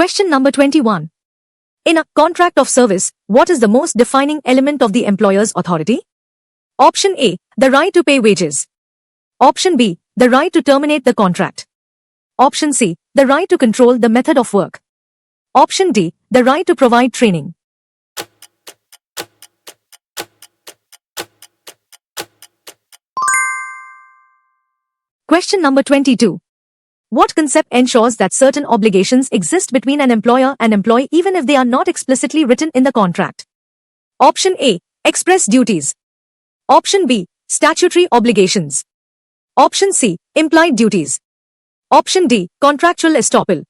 Question number 21. In a contract of service, what is the most defining element of the employer's authority? Option A, the right to pay wages. Option B, the right to terminate the contract. Option C, the right to control the method of work. Option D, the right to provide training. Question number 22. What concept ensures that certain obligations exist between an employer and employee even if they are not explicitly written in the contract? Option A, express duties. Option B, statutory obligations. Option C, implied duties. Option D, contractual estoppel.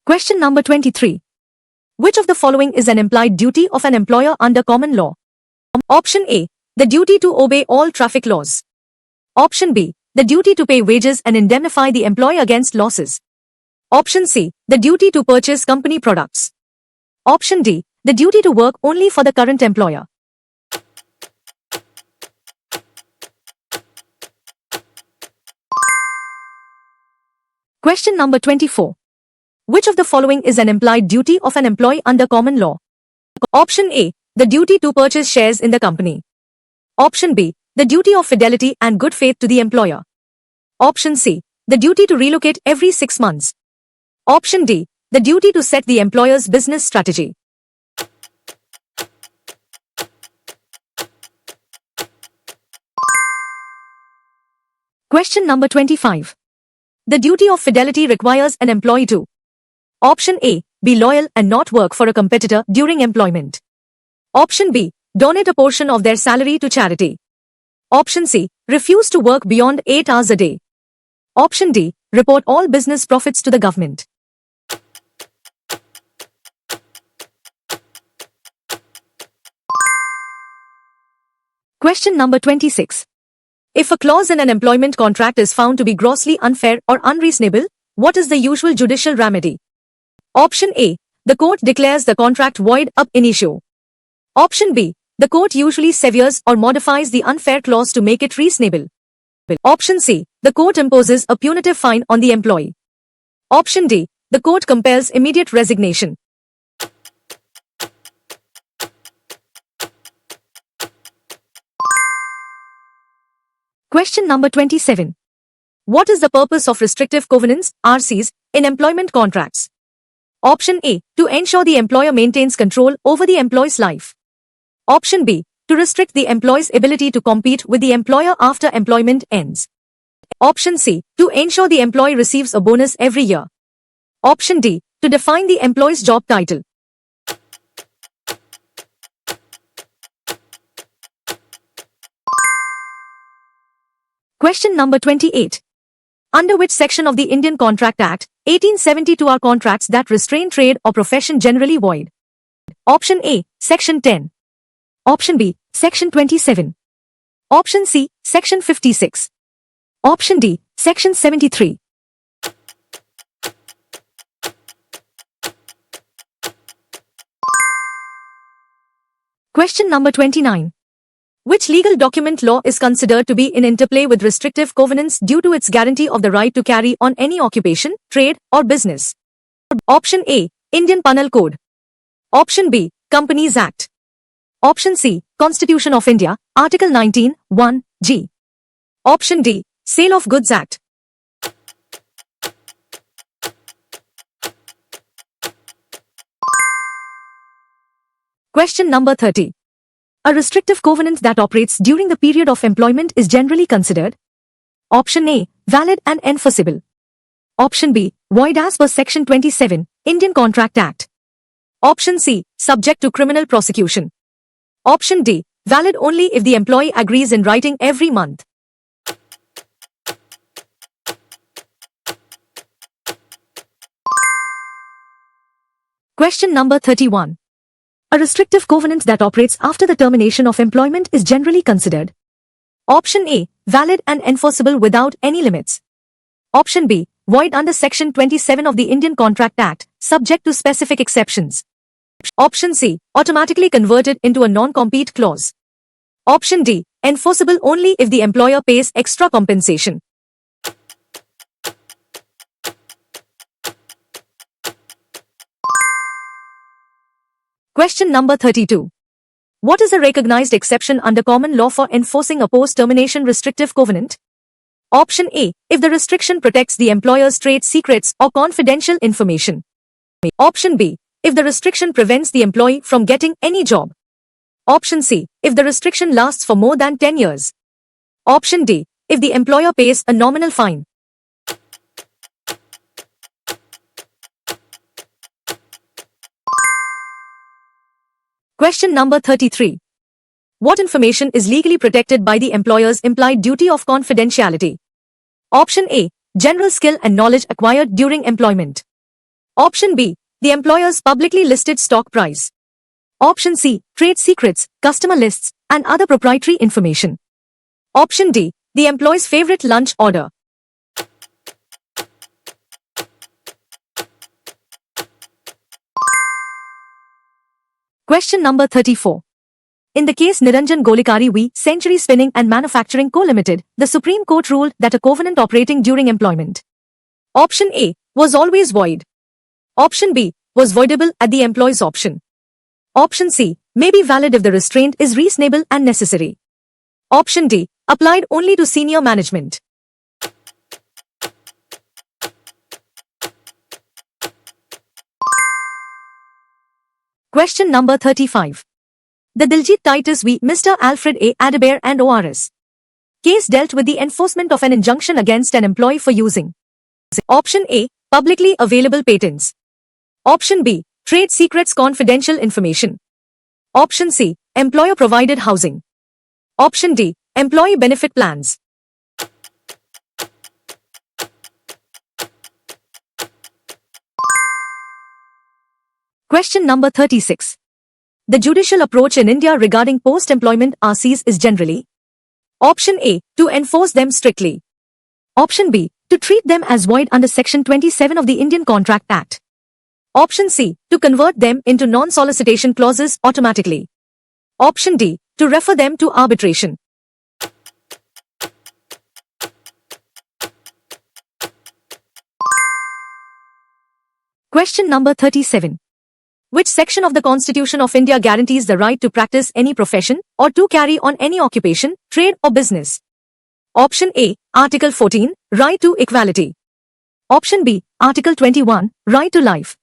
Question number 23. Which of the following is an implied duty of an employer under common law? Option A, the duty to obey all traffic laws. Option B, the duty to pay wages and indemnify the employee against losses. Option C, the duty to purchase company products. Option D, the duty to work only for the current employer. Question number 24. Which of the following is an implied duty of an employee under common law? Option A, the duty to purchase shares in the company. Option B, the duty of fidelity and good faith to the employer. Option C, the duty to relocate every 6 months. Option D, the duty to set the employer's business strategy. Question number 25. The duty of fidelity requires an employee to: Option A, be loyal and not work for a competitor during employment. Option B, donate a portion of their salary to charity. Option C, refuse to work beyond 8 hours a day. Option D, report all business profits to the government. Question number 26. If a clause in an employment contract is found to be grossly unfair or unreasonable, what is the usual judicial remedy? Option A, the court declares the contract void ab initio. Option B, the court usually severs or modifies the unfair clause to make it reasonable. Option C, the court imposes a punitive fine on the employee. Option D, the court compels immediate resignation. Question number 27. What is the purpose of restrictive covenants, RCs, in employment contracts? Option A, to ensure the employer maintains control over the employee's life. Option B, to restrict the employee's ability to compete with the employer after employment ends. Option C, to ensure the employee receives a bonus every year. Option D, to define the employee's job title. Question number 28. Under which section of the Indian Contract Act, 1872 are contracts that restrain trade or profession generally void? Option A, Section 10. Option B, Section 27. Option C, Section 56. Option D, Section 73. Question number 29. Which legal document law is considered to be in interplay with restrictive covenants due to its guarantee of the right to carry on any occupation, trade, or business? Option A, Indian Penal Code. Option B, Companies Act. Option C, Constitution of India, Article 19, 1, G. Option D, Sale of Goods Act. Question number 30. A restrictive covenant that operates during the period of employment is generally considered: Option A, valid and enforceable. Option B, void as per Section 27, Indian Contract Act. Option C, subject to criminal prosecution. Option D, valid only if the employee agrees in writing every month. Question number 31. A restrictive covenant that operates after the termination of employment is generally considered: Option A, valid and enforceable without any limits. Option B, void under Section 27 of the Indian Contract Act, subject to specific exceptions. Option C, automatically converted into a non-compete clause. Option D, enforceable only if the employer pays extra compensation. Question number 32. What is a recognized exception under common law for enforcing a post-termination restrictive covenant? Option A, if the restriction protects the employer's trade secrets or confidential information. Option B, if the restriction prevents the employee from getting any job. Option C, if the restriction lasts for more than 10 years. Option D, if the employer pays a nominal fine. Question number 33. What information is legally protected by the employer's implied duty of confidentiality? Option A, general skill and knowledge acquired during employment. Option B, the employer's publicly listed stock price. Option C, trade secrets, customer lists, and other proprietary information. Option D, the employee's favorite lunch order. Question number 34. In the case Niranjan Golikari v. Century Spinning and Manufacturing Co. Limited, the Supreme Court ruled that a covenant operating during employment. Option A, was always void. Option B, was voidable at the employee's option. Option C, may be valid if the restraint is reasonable and necessary. Option D, applied only to senior management. Question number 35. The Diljit Titus v. Mr. Alfred A. Adair and ORS. Case dealt with the enforcement of an injunction against an employee for using. Option A, publicly available patents. Option B, trade secrets confidential information. Option C, employer-provided housing. Option D, employee benefit plans. Question number 36. The judicial approach in India regarding post-employment RCs is generally. Option A, to enforce them strictly. Option B, to treat them as void under Section 27 of the Indian Contract Act. Option C, to convert them into non-solicitation clauses automatically. Option D, to refer them to arbitration. Question number 37. Which section of the Constitution of India guarantees the right to practice any profession or to carry on any occupation, trade or business? Option A, Article 14, right to equality. Option B, Article 21, right to life.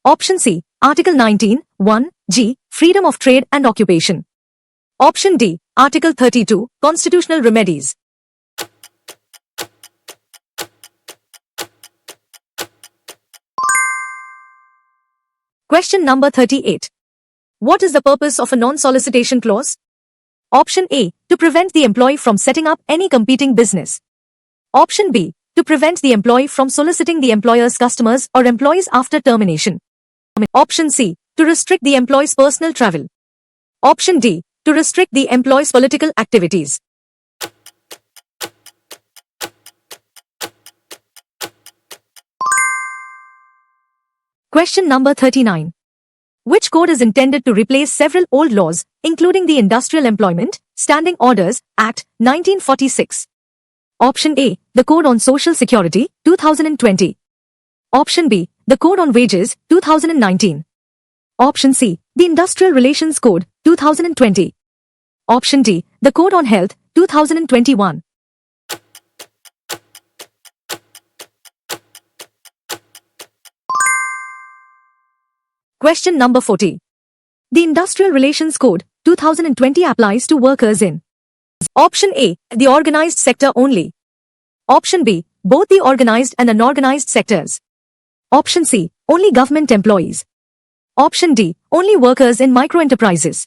Option C, Article 19, 1(g), freedom of trade and occupation. Option D, Article 32, constitutional remedies. Question number 38. What is the purpose of a non-solicitation clause? Option A, to prevent the employee from setting up any competing business. Option B, to prevent the employee from soliciting the employer's customers or employees after termination. Option C, to restrict the employee's personal travel. Option D, to restrict the employee's political activities. Question number 39. Which code is intended to replace several old laws, including the Industrial Employment, Standing Orders, Act, 1946? Option A, the Code on Social Security, 2020. Option B, the Code on Wages, 2019. Option C, the Industrial Relations Code, 2020. Option D, the Code on Health, 2021. Question number 40. The Industrial Relations Code, 2020 applies to workers in. Option A, the organized sector only. Option B, both the organized and unorganized sectors. Option C, only government employees. Option D, only workers in micro-enterprises.